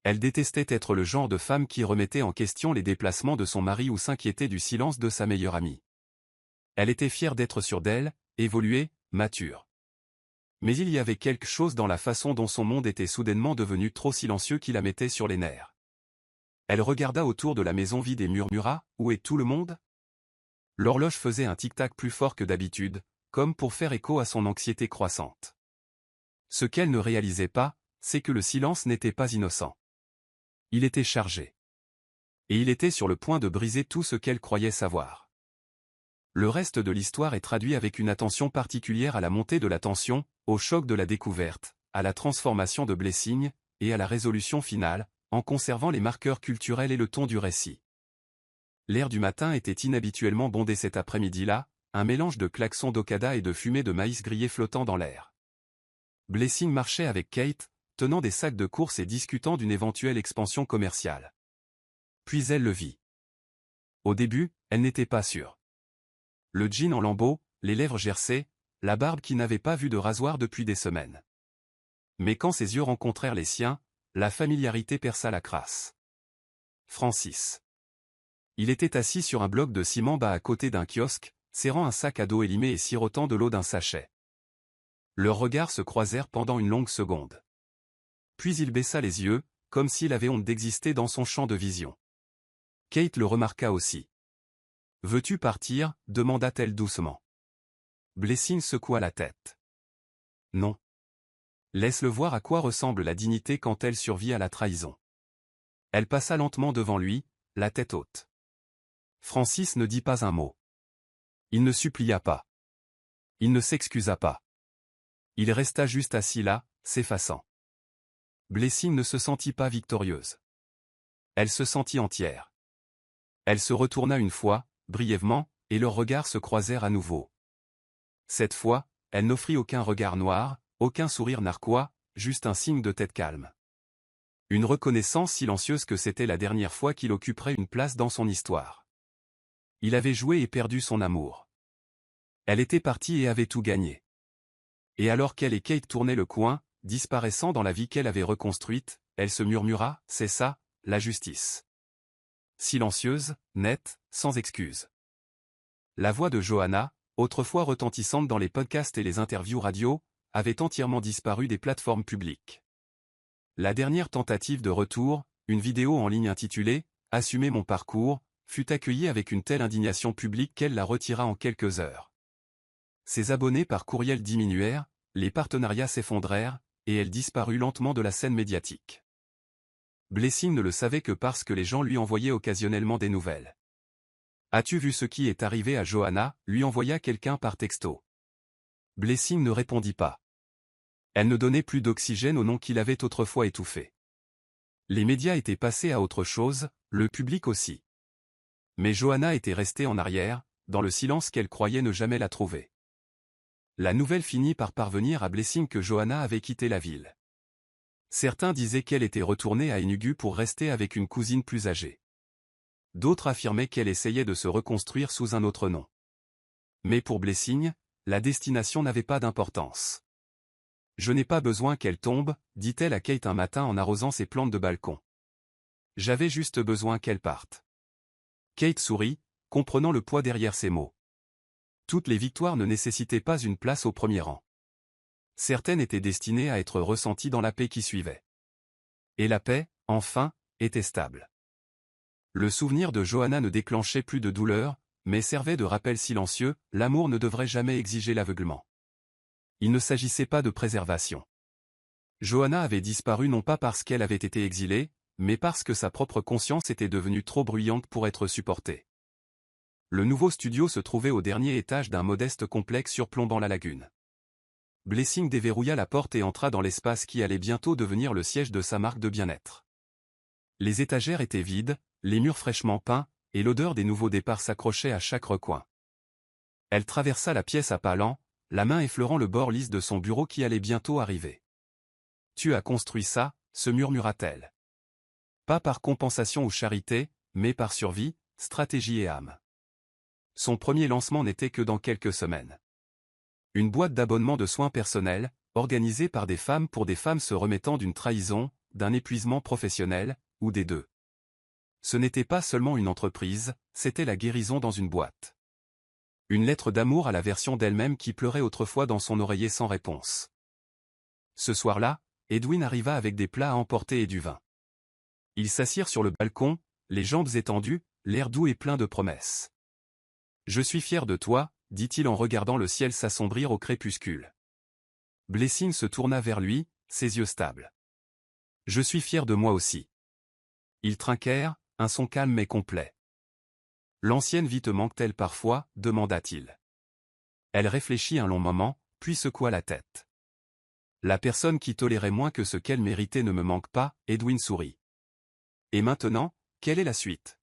Speaker 1: Elle détestait être le genre de femme qui remettait en question les déplacements de son mari ou s'inquiétait du silence de sa meilleure amie. Elle était fière d'être sûre d'elle, évoluée, mature. Mais il y avait quelque chose dans la façon dont son monde était soudainement devenu trop silencieux qui la mettait sur les nerfs. Elle regarda autour de la maison vide et murmura « Où est tout le monde ?» L'horloge faisait un tic-tac plus fort que d'habitude, comme pour faire écho à son anxiété croissante. Ce qu'elle ne réalisait pas, c'est que le silence n'était pas innocent. Il était chargé. Et il était sur le point de briser tout ce qu'elle croyait savoir. Le reste de l'histoire est traduit avec une attention particulière à la montée de la tension, au choc de la découverte, à la transformation de Blessing, et à la résolution finale, en conservant les marqueurs culturels et le ton du récit. L'air du matin était inhabituellement bondé cet après-midi-là, un mélange de klaxons d'Okada et de fumée de maïs grillé flottant dans l'air. Blessing marchait avec Kate, tenant des sacs de courses et discutant d'une éventuelle expansion commerciale. Puis elle le vit. Au début, elle n'était pas sûre. Le jean en lambeaux, les lèvres gercées, la barbe qui n'avait pas vu de rasoir depuis des semaines. Mais quand ses yeux rencontrèrent les siens, la familiarité perça la crasse. Francis. Il était assis sur un bloc de ciment bas à côté d'un kiosque, serrant un sac à dos élimé et sirotant de l'eau d'un sachet. Leurs regards se croisèrent pendant une longue seconde. Puis il baissa les yeux, comme s'il avait honte d'exister dans son champ de vision. Kate le remarqua aussi. « Veux-tu partir ?» demanda-t-elle doucement. Blessing secoua la tête. « Non. Laisse-le voir à quoi ressemble la dignité quand elle survit à la trahison. » Elle passa lentement devant lui, la tête haute. Francis ne dit pas un mot. Il ne supplia pas. Il ne s'excusa pas. Il resta juste assis là, s'effaçant. Blessing ne se sentit pas victorieuse. Elle se sentit entière. Elle se retourna une fois, brièvement, et leurs regards se croisèrent à nouveau. Cette fois, elle n'offrit aucun regard noir, aucun sourire narquois, juste un signe de tête calme. Une reconnaissance silencieuse que c'était la dernière fois qu'il occuperait une place dans son histoire. Il avait joué et perdu son amour. Elle était partie et avait tout gagné. Et alors qu'elle et Kate tournaient le coin, disparaissant dans la vie qu'elle avait reconstruite, elle se murmura « C'est ça, la justice. Silencieuse, nette, sans excuse. La voix de Johanna, autrefois retentissante dans les podcasts et les interviews radio, avait entièrement disparu des plateformes publiques. La dernière tentative de retour, une vidéo en ligne intitulée « Assumer mon parcours », fut accueillie avec une telle indignation publique qu'elle la retira en quelques heures. Ses abonnés par courriel diminuèrent, les partenariats s'effondrèrent, et elle disparut lentement de la scène médiatique. Blessing ne le savait que parce que les gens lui envoyaient occasionnellement des nouvelles. « As-tu vu ce qui est arrivé à Johanna ?» lui envoya quelqu'un par texto. Blessing ne répondit pas. Elle ne donnait plus d'oxygène au nom qu'il avait autrefois étouffé. Les médias étaient passés à autre chose, le public aussi. Mais Johanna était restée en arrière, dans le silence qu'elle croyait ne jamais la trouver. La nouvelle finit par parvenir à Blessing que Johanna avait quitté la ville. Certains disaient qu'elle était retournée à Enugu pour rester avec une cousine plus âgée. D'autres affirmaient qu'elle essayait de se reconstruire sous un autre nom. Mais pour Blessing, la destination n'avait pas d'importance. « Je n'ai pas besoin qu'elle tombe », dit-elle à Kate un matin en arrosant ses plantes de balcon. « J'avais juste besoin qu'elle parte. » Kate sourit, comprenant le poids derrière ces mots. Toutes les victoires ne nécessitaient pas une place au premier rang. Certaines étaient destinées à être ressenties dans la paix qui suivait. Et la paix, enfin, était stable. Le souvenir de Johanna ne déclenchait plus de douleur, mais servait de rappel silencieux, l'amour ne devrait jamais exiger l'aveuglement. Il ne s'agissait pas de préservation. Johanna avait disparu non pas parce qu'elle avait été exilée, mais parce que sa propre conscience était devenue trop bruyante pour être supportée. Le nouveau studio se trouvait au dernier étage d'un modeste complexe surplombant la lagune. Blessing déverrouilla la porte et entra dans l'espace qui allait bientôt devenir le siège de sa marque de bien-être. Les étagères étaient vides, les murs fraîchement peints, et l'odeur des nouveaux départs s'accrochait à chaque recoin. Elle traversa la pièce à pas lents, la main effleurant le bord lisse de son bureau qui allait bientôt arriver. « Tu as construit ça ?» se murmura-t-elle. Pas par compensation ou charité, mais par survie, stratégie et âme. Son premier lancement n'était que dans quelques semaines. Une boîte d'abonnement de soins personnels, organisée par des femmes pour des femmes se remettant d'une trahison, d'un épuisement professionnel, ou des deux. Ce n'était pas seulement une entreprise, c'était la guérison dans une boîte. Une lettre d'amour à la version d'elle-même qui pleurait autrefois dans son oreiller sans réponse. Ce soir-là, Edwin arriva avec des plats à emporter et du vin. Ils s'assirent sur le balcon, les jambes étendues, l'air doux et plein de promesses. « Je suis fier de toi », dit-il en regardant le ciel s'assombrir au crépuscule. Blessing se tourna vers lui, ses yeux stables. « Je suis fier de moi aussi. » Ils trinquèrent, un son calme mais complet. « L'ancienne vie te manque-t-elle parfois ?» demanda-t-il. Elle réfléchit un long moment, puis secoua la tête. « La personne qui tolérait moins que ce qu'elle méritait ne me manque pas », Edwin sourit. « Et maintenant, quelle est la suite ?»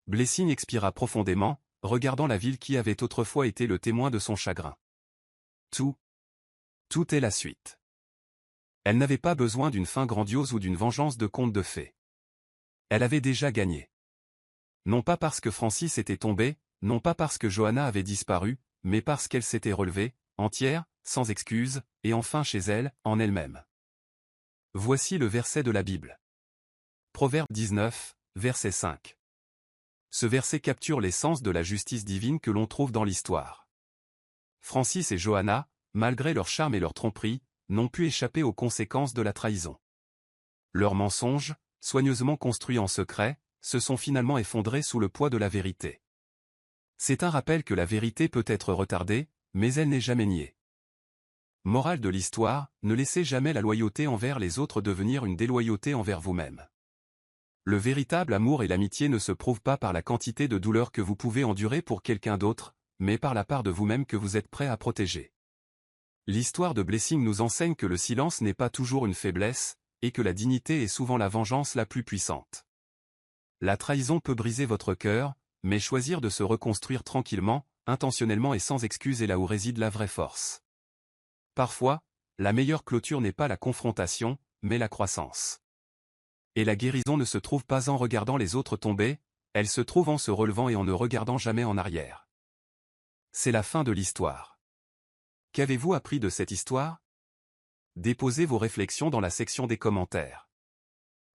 Speaker 1: Blessing expira profondément, regardant la ville qui avait autrefois été le témoin de son chagrin. Tout est la suite. Elle n'avait pas besoin d'une fin grandiose ou d'une vengeance de conte de fées. Elle avait déjà gagné. Non pas parce que Francis était tombé, non pas parce que Johanna avait disparu, mais parce qu'elle s'était relevée, entière, sans excuse, et enfin chez elle, en elle-même. Voici le verset de la Bible. Proverbe 19, verset 5. Ce verset capture l'essence de la justice divine que l'on trouve dans l'histoire. Francis et Johanna, malgré leur charme et leur tromperie, n'ont pu échapper aux conséquences de la trahison. Leurs mensonges, soigneusement construits en secret, se sont finalement effondrés sous le poids de la vérité. C'est un rappel que la vérité peut être retardée, mais elle n'est jamais niée. Morale de l'histoire, ne laissez jamais la loyauté envers les autres devenir une déloyauté envers vous-même. Le véritable amour et l'amitié ne se prouvent pas par la quantité de douleur que vous pouvez endurer pour quelqu'un d'autre, mais par la part de vous-même que vous êtes prêt à protéger. L'histoire de Blessing nous enseigne que le silence n'est pas toujours une faiblesse, et que la dignité est souvent la vengeance la plus puissante. La trahison peut briser votre cœur, mais choisir de se reconstruire tranquillement, intentionnellement et sans excuse est là où réside la vraie force. Parfois, la meilleure clôture n'est pas la confrontation, mais la croissance. Et la guérison ne se trouve pas en regardant les autres tomber, elle se trouve en se relevant et en ne regardant jamais en arrière. C'est la fin de l'histoire. Qu'avez-vous appris de cette histoire? Déposez vos réflexions dans la section des commentaires.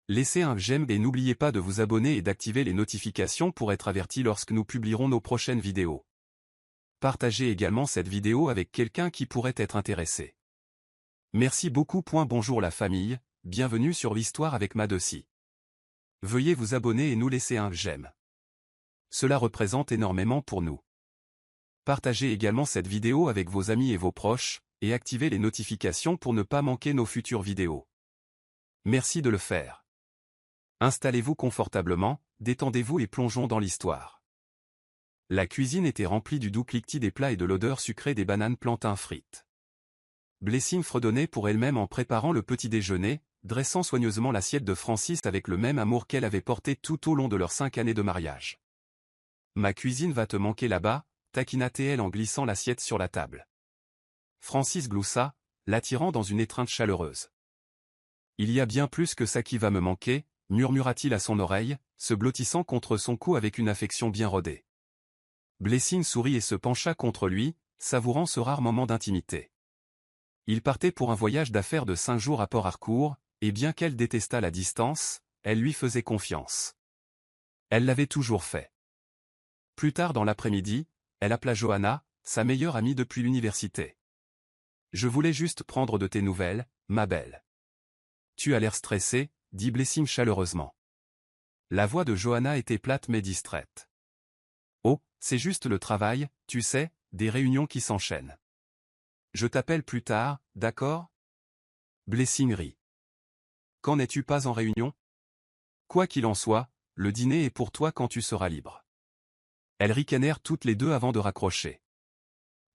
Speaker 1: Laissez un j'aime et n'oubliez pas de vous abonner et d'activer les notifications pour être averti lorsque nous publierons nos prochaines vidéos. Partagez également cette vidéo avec quelqu'un qui pourrait être intéressé. Merci beaucoup. Bonjour la famille, bienvenue sur l'Histoire avec Madeci. Veuillez vous abonner et nous laisser un j'aime. Cela représente énormément pour nous. Partagez également cette vidéo avec vos amis et vos proches, et activez les notifications pour ne pas manquer nos futures vidéos. Merci de le faire. Installez-vous confortablement, détendez-vous et plongeons dans l'histoire. La cuisine était remplie du doux cliquetis des plats et de l'odeur sucrée des bananes plantains frites. Blessing fredonnait pour elle-même en préparant le petit déjeuner, dressant soigneusement l'assiette de Francis avec le même amour qu'elle avait porté tout au long de leurs 5 années de mariage. « Ma cuisine va te manquer là-bas », taquina-t-elle en glissant l'assiette sur la table. Francis gloussa, l'attirant dans une étreinte chaleureuse. « Il y a bien plus que ça qui va me manquer », murmura-t-il à son oreille, se blottissant contre son cou avec une affection bien rodée. Blessing sourit et se pencha contre lui, savourant ce rare moment d'intimité. Il partait pour un voyage d'affaires de 5 jours à Port Harcourt, et bien qu'elle détestât la distance, elle lui faisait confiance. Elle l'avait toujours fait. Plus tard dans l'après-midi, elle appela Johanna, sa meilleure amie depuis l'université. « Je voulais juste prendre de tes nouvelles, ma belle. »« Tu as l'air stressée », dit Blessing chaleureusement. La voix de Johanna était plate mais distraite. « Oh, c'est juste le travail, tu sais, des réunions qui s'enchaînent. Je t'appelle plus tard, d'accord ?» Blessing rit. « Quand n'es-tu pas en réunion ? Quoi qu'il en soit, le dîner est pour toi quand tu seras libre. » Elles ricanèrent toutes les deux avant de raccrocher.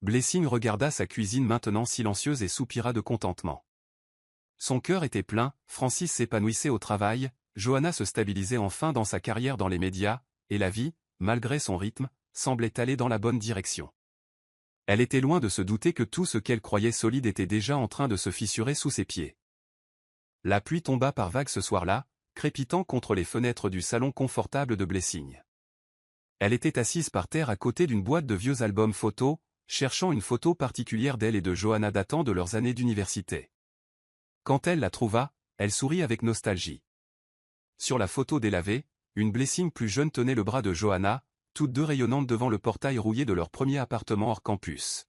Speaker 1: Blessing regarda sa cuisine maintenant silencieuse et soupira de contentement. Son cœur était plein, Francis s'épanouissait au travail, Johanna se stabilisait enfin dans sa carrière dans les médias, et la vie, malgré son rythme, semblait aller dans la bonne direction. Elle était loin de se douter que tout ce qu'elle croyait solide était déjà en train de se fissurer sous ses pieds. La pluie tomba par vagues ce soir-là, crépitant contre les fenêtres du salon confortable de Blessing. Elle était assise par terre à côté d'une boîte de vieux albums photos, cherchant une photo particulière d'elle et de Johanna datant de leurs années d'université. Quand elle la trouva, elle sourit avec nostalgie. Sur la photo délavée, une Blessing plus jeune tenait le bras de Johanna, toutes deux rayonnantes devant le portail rouillé de leur premier appartement hors campus.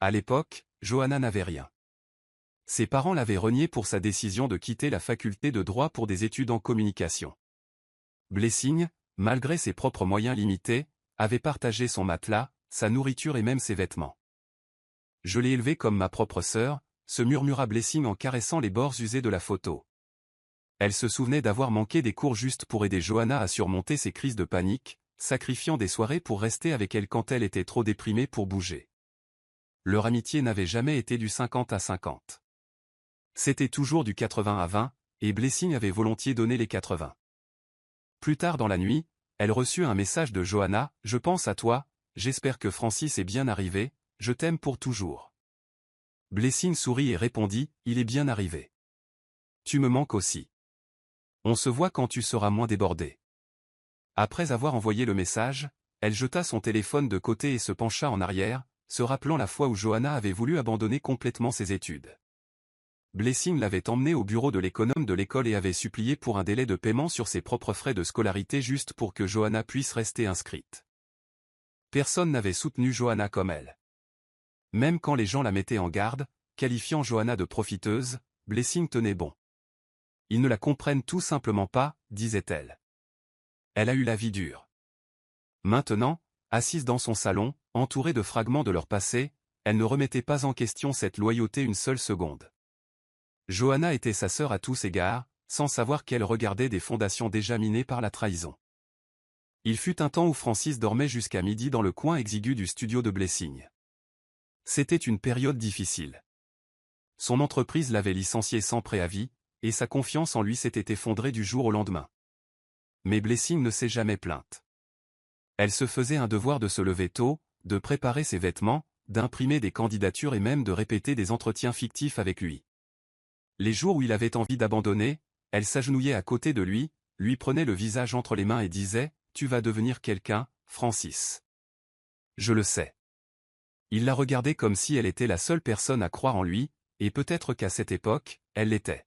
Speaker 1: À l'époque, Johanna n'avait rien. Ses parents l'avaient reniée pour sa décision de quitter la faculté de droit pour des études en communication. Blessing, malgré ses propres moyens limités, avait partagé son matelas, sa nourriture et même ses vêtements. « Je l'ai élevée comme ma propre sœur », se murmura Blessing en caressant les bords usés de la photo. Elle se souvenait d'avoir manqué des cours juste pour aider Johanna à surmonter ses crises de panique, sacrifiant des soirées pour rester avec elle quand elle était trop déprimée pour bouger. Leur amitié n'avait jamais été du 50 à 50. C'était toujours du 80 à 20, et Blessing avait volontiers donné les 80. Plus tard dans la nuit, elle reçut un message de Johanna, « Je pense à toi, j'espère que Francis est bien arrivé, je t'aime pour toujours. » Blessing sourit et répondit, « Il est bien arrivé. Tu me manques aussi. On se voit quand tu seras moins débordé. » Après avoir envoyé le message, elle jeta son téléphone de côté et se pencha en arrière, se rappelant la fois où Johanna avait voulu abandonner complètement ses études. Blessing l'avait emmenée au bureau de l'économe de l'école et avait supplié pour un délai de paiement sur ses propres frais de scolarité juste pour que Johanna puisse rester inscrite. Personne n'avait soutenu Johanna comme elle. Même quand les gens la mettaient en garde, qualifiant Johanna de profiteuse, Blessing tenait bon. Ils ne la comprennent tout simplement pas, disait-elle. Elle a eu la vie dure. Maintenant, assise dans son salon, entourée de fragments de leur passé, elle ne remettait pas en question cette loyauté une seule seconde. Johanna était sa sœur à tous égards, sans savoir qu'elle regardait des fondations déjà minées par la trahison. Il fut un temps où Francis dormait jusqu'à midi dans le coin exigu du studio de Blessing. C'était une période difficile. Son entreprise l'avait licencié sans préavis, et sa confiance en lui s'était effondrée du jour au lendemain. Mais Blessing ne s'est jamais plainte. Elle se faisait un devoir de se lever tôt, de préparer ses vêtements, d'imprimer des candidatures et même de répéter des entretiens fictifs avec lui. Les jours où il avait envie d'abandonner, elle s'agenouillait à côté de lui, lui prenait le visage entre les mains et disait « Tu vas devenir quelqu'un, Francis. » Je le sais. Il la regardait comme si elle était la seule personne à croire en lui, et peut-être qu'à cette époque, elle l'était.